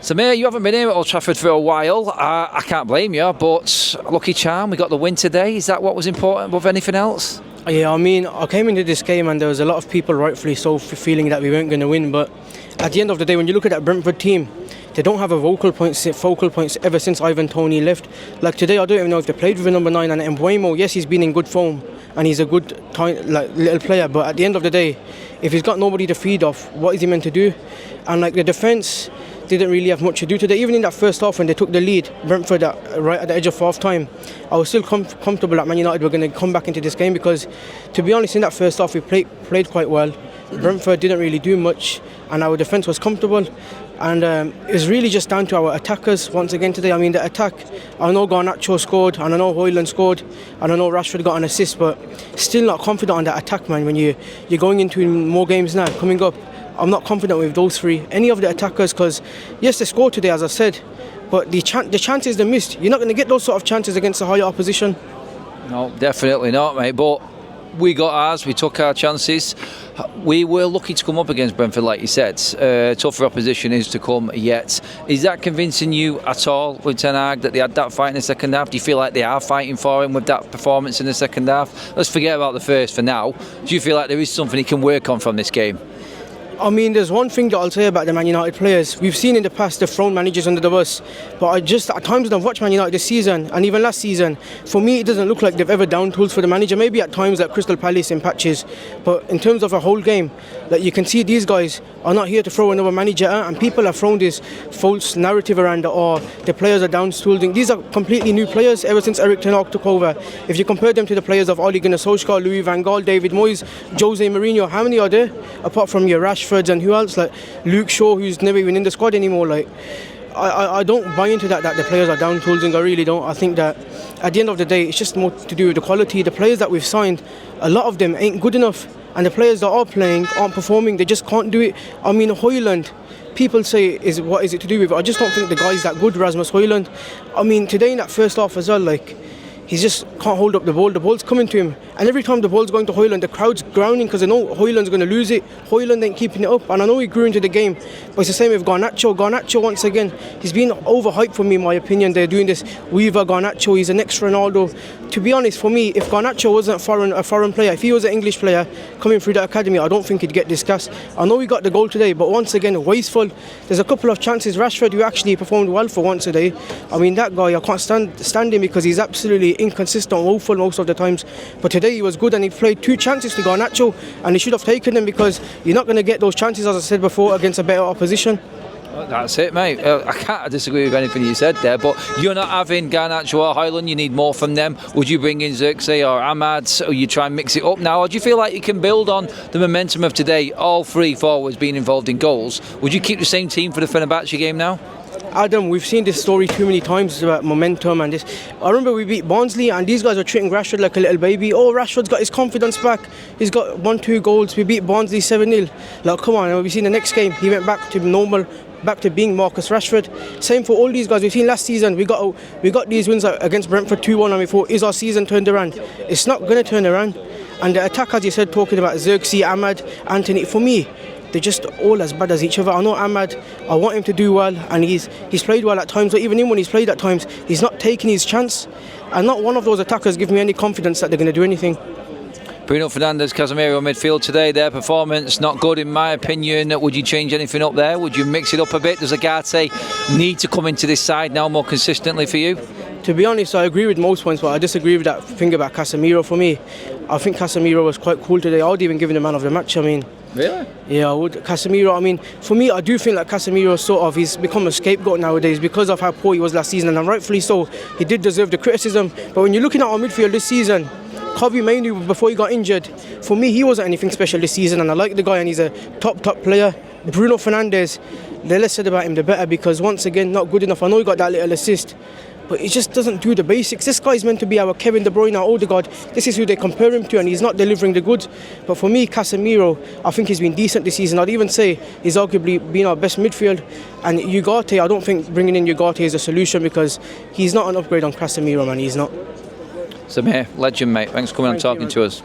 So, mate, you haven't been here at Old Trafford for a while. I can't blame you, but lucky charm, we got the win today. Is that what was important above anything else? Yeah, I mean, I came into this game and there was a lot of people rightfully so feeling that we weren't going to win. But at the end of the day, when you look at that Brentford team, they don't have a focal points ever since Ivan Toney left. Like today, I don't even know if they played with a number 9. And Mbuemo, yes, he's been in good form and he's a good little player. But at the end of the day, if he's got nobody to feed off, what is he meant to do? And like the defence didn't really have much to do today. Even in that first half when they took the lead, Brentford right at the edge of half time, I was still comfortable that Man United were going to come back into this game because, to be honest, in that first half we played quite well. Brentford didn't really do much and our defence was comfortable. And it's really just down to our attackers once again today. I mean, the attack, I know Garnacho scored, and I know Højlund scored, and I know Rashford got an assist, but still not confident on that attack, man. When you're going into more games now, coming up, I'm not confident with those three. Any of the attackers, because yes, they scored today, as I said, but the chances they missed, you're not going to get those sort of chances against a higher opposition. No, definitely not, mate, but we got ours, we took our chances. We were lucky to come up against Brentford, like you said. Tougher opposition is to come yet. Is that convincing you at all with Ten Hag that they had that fight in the second half? Do you feel like they are fighting for him with that performance in the second half? Let's forget about the first for now. Do you feel like there is something he can work on from this game? I mean, there's one thing that I'll say about the Man United players. We've seen in the past they've thrown managers under the bus, but I just at times when I've watched Man United this season and even last season, for me it doesn't look like they've ever down tools for the manager. Maybe at times like Crystal Palace in patches, but in terms of a whole game, like you can see these guys are not here to throw another manager out, and people have thrown this false narrative around that, or the players are down tooling. These are completely new players ever since Erik ten Hag took over. If you compare them to the players of Ole Gunnar Solskjaer, Louis van Gaal, David Moyes, Jose Mourinho, how many are there apart from your Rashfords and who else, like Luke Shaw, who's never even in the squad anymore? Like I don't buy into that the players are down tooling. I really don't. I think that at the end of the day it's just more to do with the quality. The players that we've signed, a lot of them ain't good enough, and the players that are playing aren't performing. They just can't do it. I mean, Højlund, people say what is it to do with it? I just don't think the guy's that good, Rasmus Højlund. I mean, today in that first half as well, like he just can't hold up the ball. The ball's coming to him, and every time the ball's going to Højlund, the crowd's grounding because they know Højlund's going to lose it. Højlund ain't keeping it up, and I know he grew into the game, but it's the same with Garnacho. Garnacho, once again, he's been overhyped for me, in my opinion. They're doing this Weaver Garnacho, he's the next Ronaldo. To be honest, for me, if Garnacho wasn't a foreign player, if he was an English player coming through the academy, I don't think he'd get discussed. I know he got the goal today, but once again, wasteful. There's a couple of chances. Rashford, who actually performed well for once today. I mean, that guy, I can't stand him because he's absolutely inconsistent, woeful most of the times. But today he was good, and he played 2 chances to Garnacho, and he should have taken them because you're not going to get those chances, as I said before, against a better opposition. That's it, mate. I can't disagree with anything you said there, but you're not having Garnacho or Højlund. You need more from them. Would you bring in Xerxes or Ahmad, or you try and mix it up now? Or do you feel like you can build on the momentum of today, all 3 forwards being involved in goals? Would you keep the same team for the Fenerbahce game now? Adam, we've seen this story too many times about momentum and this. I remember we beat Barnsley and these guys are treating Rashford like a little baby. Oh, Rashford's got his confidence back. He's got 1-2 goals. We beat Barnsley 7-0. Like, come on. We've seen the next game. He went back to normal, back to being Marcus Rashford. Same for all these guys. We've seen last season, we got these wins against Brentford 2-1 and we thought, is our season turned around? It's not going to turn around. And the attack, as you said, talking about Xerxes, Ahmad, Anthony, for me, they're just all as bad as each other. I know Ahmad, I want him to do well, and he's played well at times, but even him when he's played at times, he's not taking his chance. And not one of those attackers give me any confidence that they're going to do anything. Bruno Fernandes, Casemiro midfield today, their performance not good in my opinion. Would you change anything up there? Would you mix it up a bit? Does Agate need to come into this side now more consistently for you? To be honest, I agree with most points, but I disagree with that thing about Casemiro. For me, I think Casemiro was quite cool today. I would even give him the man of the match. I mean, really? Yeah, I would. Casemiro, I mean, for me, I do think that Casemiro he's become a scapegoat nowadays because of how poor he was last season, and rightfully so. He did deserve the criticism. But when you're looking at our midfield this season, Kobe Mainoo, before he got injured, for me, he wasn't anything special this season, and I like the guy, and he's a top player. Bruno Fernandes, the less said about him, the better, because once again, not good enough. I know he got that little assist, but he just doesn't do the basics. This guy's meant to be our Kevin De Bruyne, our Odegaard. This is who they compare him to, and he's not delivering the goods. But for me, Casemiro, I think he's been decent this season. I'd even say he's arguably been our best midfield. And Ugarte, I don't think bringing in Ugarte is a solution because he's not an upgrade on Casemiro, man. He's not. Samir, legend, mate. Thanks for coming and talking to us.